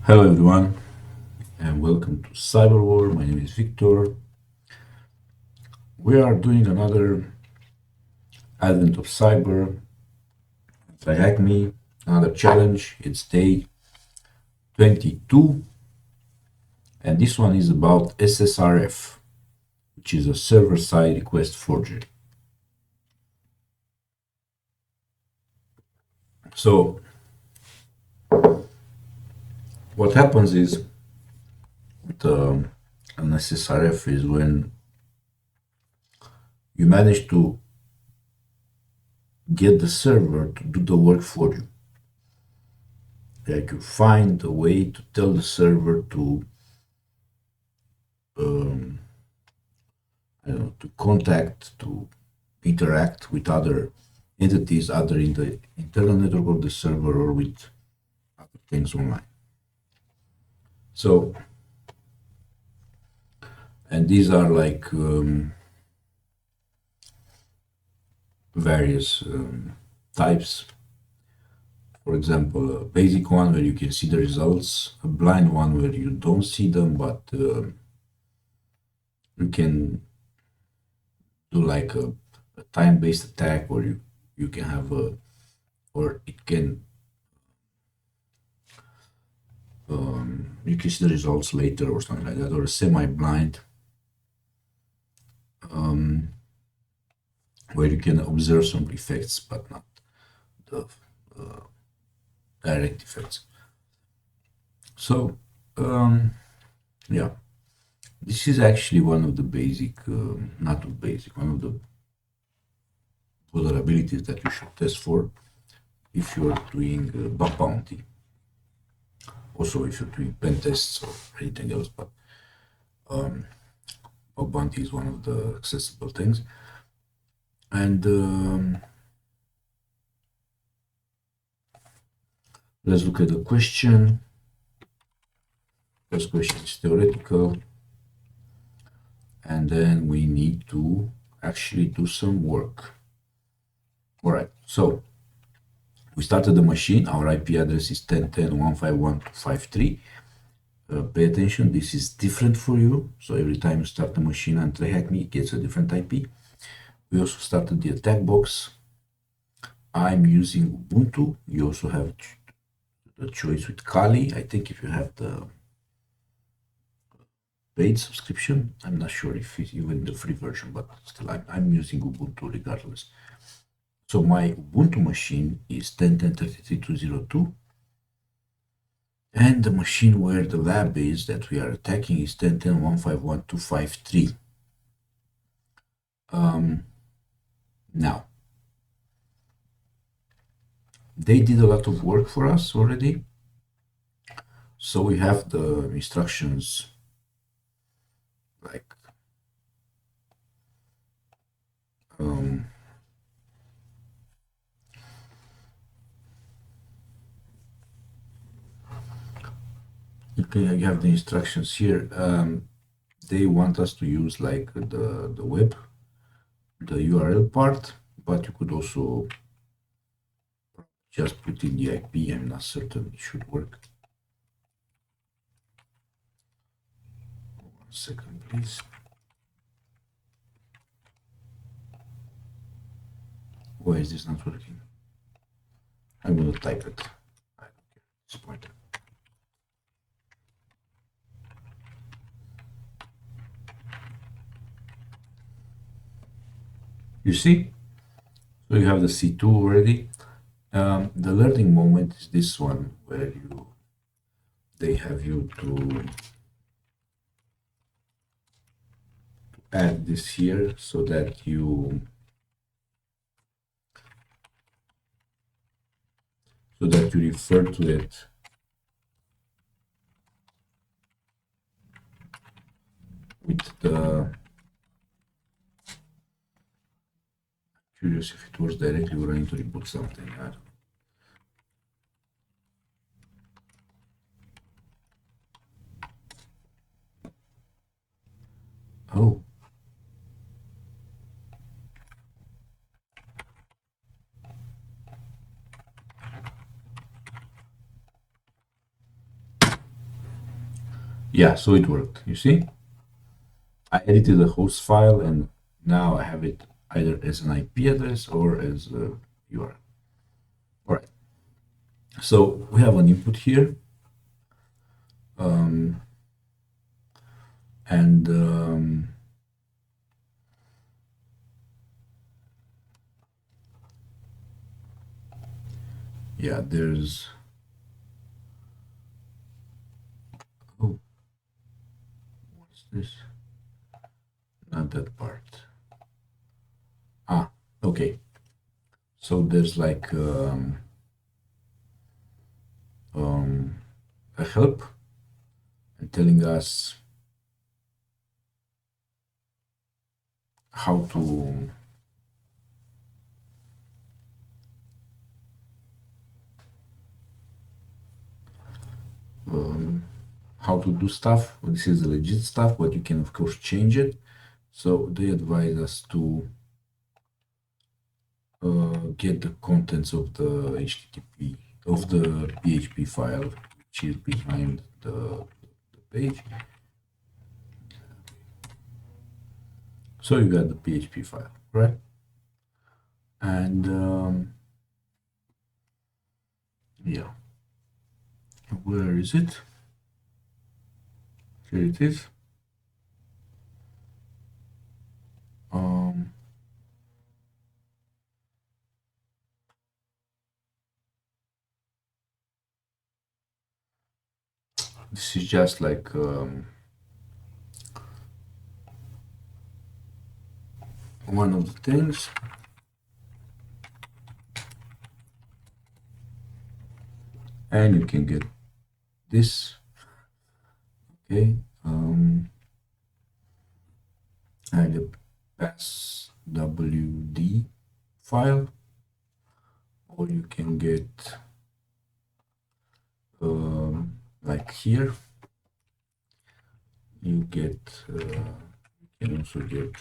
Hello everyone and welcome to Cyber War. My name is Victor. We are doing another advent of cyber. TryHackMe, another challenge. It's day 22 and this one is about SSRF, which is a server-side request forgery. So what happens is with an SSRF is when you manage to get the server to do the work for you. Like you find a way to tell the server to um, to contact, to interact with other entities, either in the internal network of the server or with other things online. So, and these are like various types. For example, a basic one where you can see the results, a blind one where you don't see them, but you can do like a time-based attack, or you can have a, or it can you can see the results later or something like that, or a semi-blind where you can observe some effects but not the direct effects. So yeah, this is actually one of the basic, not basic, one of the vulnerabilities that you should test for if you're doing bug bounty. Also, if you're doing pen tests or anything else, but bug bounty is one of the accessible things. And let's look at the question. First question is theoretical, and then we need to actually do some work. All right, so we started the machine. Our IP address is 10.10.151.253. Pay attention, this is different for you. So every time you start the machine and TryHackMe, it gets a different IP. We also started the attack box. I'm using Ubuntu. You also have the choice with Kali. I think if you have the paid subscription, I'm not sure if it's even the free version, but still I'm using Ubuntu regardless. So my Ubuntu machine is 10.10.33.202, and the machine where the lab is that we are attacking is 10.10.151.253. Now, they did a lot of work for us already. So we have the instructions like okay, I have the instructions here. They want us to use like the web, the URL part, but you could also just put in the IP. I'm not certain it should work. 1 second, please. Why is this not working? I'm gonna type it. I don't care at this point. You see? So you have the C2 already. The learning moment is this one where they have you to add this here so that you refer to it with the, curious if it works directly or I need to reboot something. I don't know. Oh, Yeah, so it worked. You see, I edited the host file, and now I have it either as an IP address or as a URL. All right. So we have an input here, and yeah, there's oh, what's this? Not that part. Ah, okay. So there's like a help and telling us how to do stuff. This is the legit stuff, but you can of course change it. So they advise us to get the contents of the HTTP of the PHP file, which is behind the page. So you got the PHP file, right? And yeah, where is it? Here it is. This is just like one of the things. And you can get this. Okay. And a pass WD file, or you can get like here you get you can also get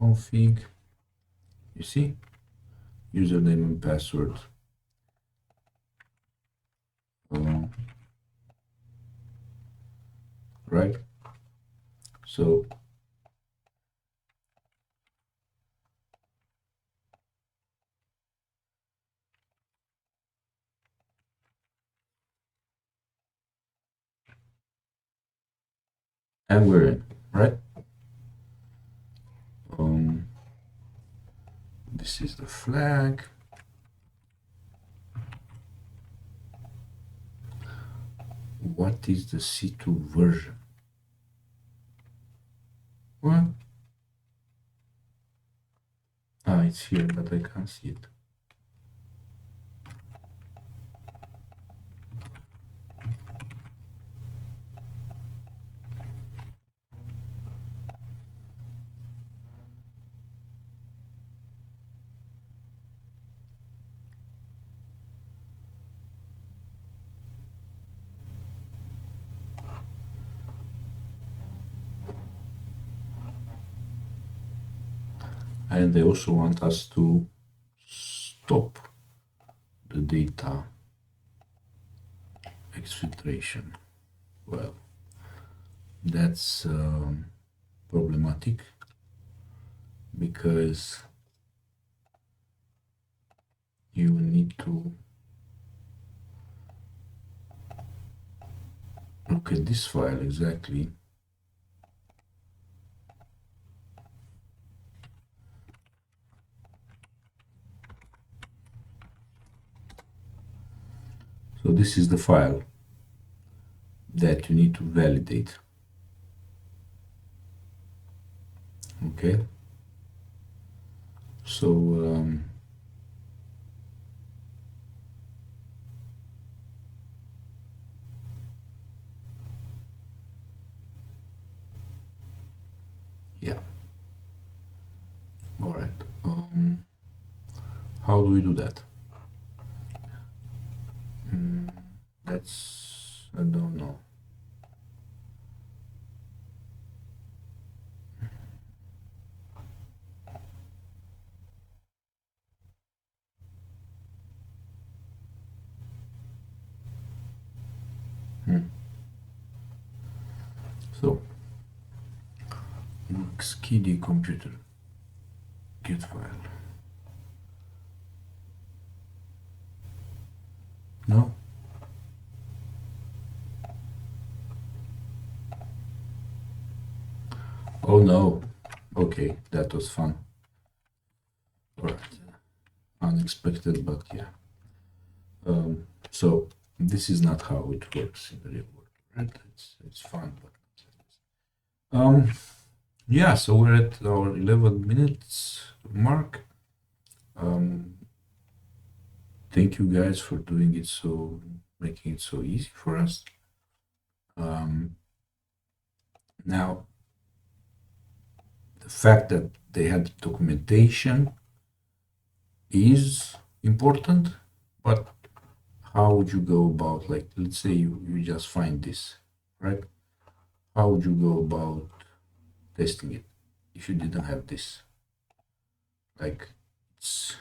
config, you see, username and password, right? So and we're in, right? This is the flag. What is the C2 version? What? Ah, it's here, but I can't see it. And they also want us to stop the data exfiltration. Well, that's problematic because you need to look at this file exactly. So this is the file that you need to validate. Okay. So yeah. All right. How do we do that? That's, I don't know. So XKD computer get file. No. Oh no. Okay, that was fun. All right. Unexpected, but yeah. So this is not how it works in the real world, right? It's fun, but yeah. So we're at our 11 minutes mark. Thank you guys for doing it making it so easy for us. Now, the fact that they had documentation is important, but how would you go about, like, let's say you just find this, right? How would you go about testing it if you didn't have this? Like, it's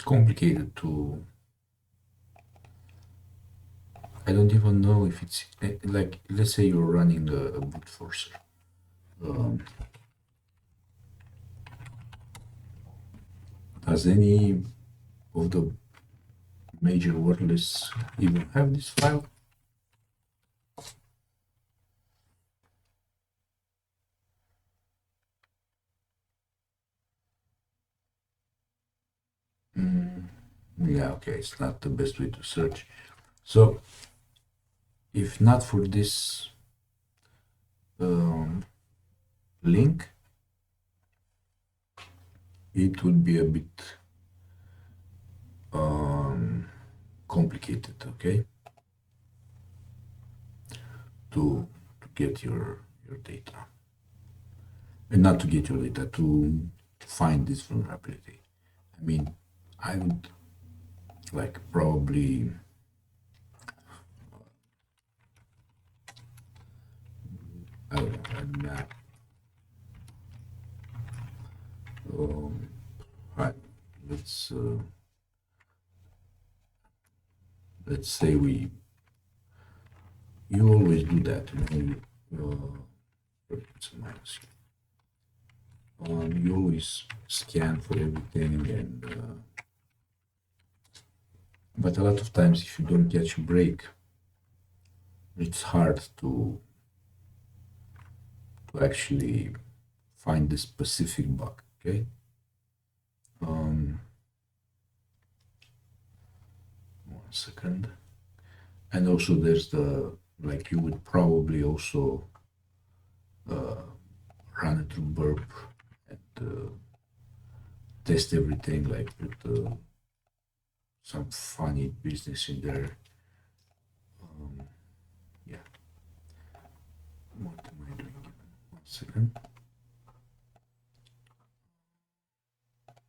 complicated to, I don't even know if it's like, let's say you're running a brute forcer. Does any of the major wordless even have this file? Yeah, okay, it's not the best way to search. So if not for this link, it would be a bit complicated, okay, to get your data, and not to get your data, to find this vulnerability. I mean, I would like probably I don't know, a map. Right, let's say you always do that, it's a minus. You always scan for everything, and but a lot of times if you don't catch a break, it's hard to actually find the specific bug. Okay. One second. And also there's the, like, you would probably also run it through burp and test everything, like with some funny business in there. Yeah. What am I doing? 1 second.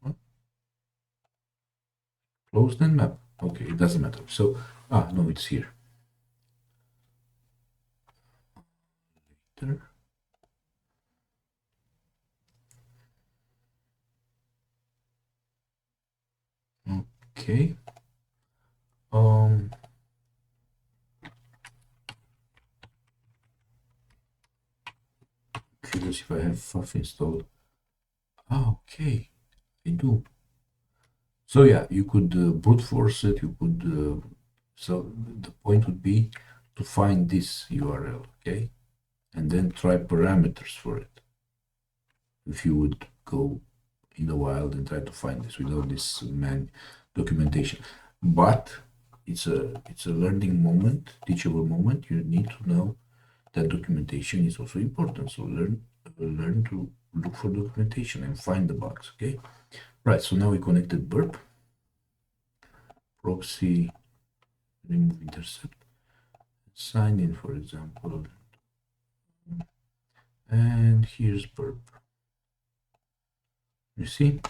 What? Closed and map. Okay, it doesn't matter. So, no, it's here. Later. Okay. Curious if I have FUF installed. Okay, I do. So yeah, you could brute force it. You could. So the point would be to find this URL, okay, and then try parameters for it. If you would go in the wild and try to find this without this documentation, but it's a learning moment, teachable moment. You need to know that documentation is also important. So learn to look for documentation and find the bugs. Okay, right. So now we connected burp, proxy, remove intercept, sign in, for example, and here's burp. You see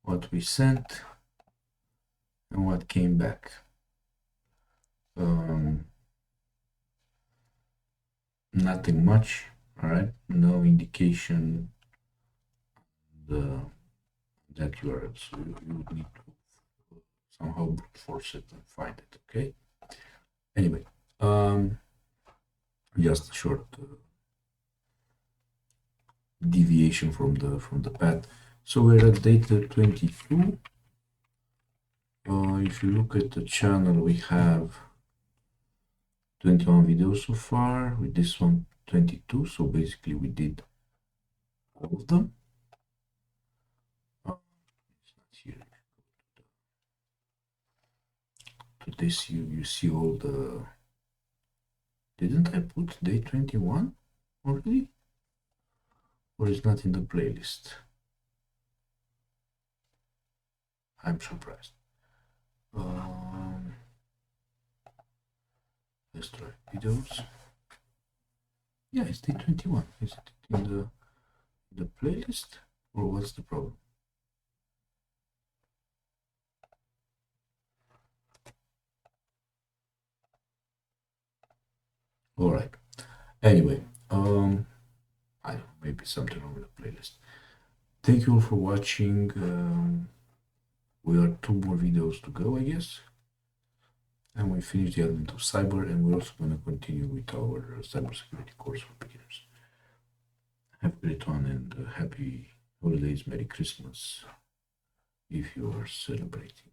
what we sent and what came back. Nothing much. All right, no indication that URL. So you would need to somehow brute force it and find it. Okay. Anyway, Just a short deviation from the path. So we're at data 22. If you look at the channel, we have 21 videos so far. With this one, 22. So basically, we did all of them. It's not here. To this, you see all the. Didn't I put day 21 already? Or is not in the playlist? I'm surprised. Let's try videos. Yeah, it's day 21. Is it in the playlist? Or what's the problem? All right. Anyway, I don't know, maybe something wrong with the playlist. Thank you all for watching. We are 2 more videos to go, I guess. And we finished the element of cyber, and we're also going to continue with our cybersecurity course for beginners. Have a great one and happy holidays, Merry Christmas if you are celebrating.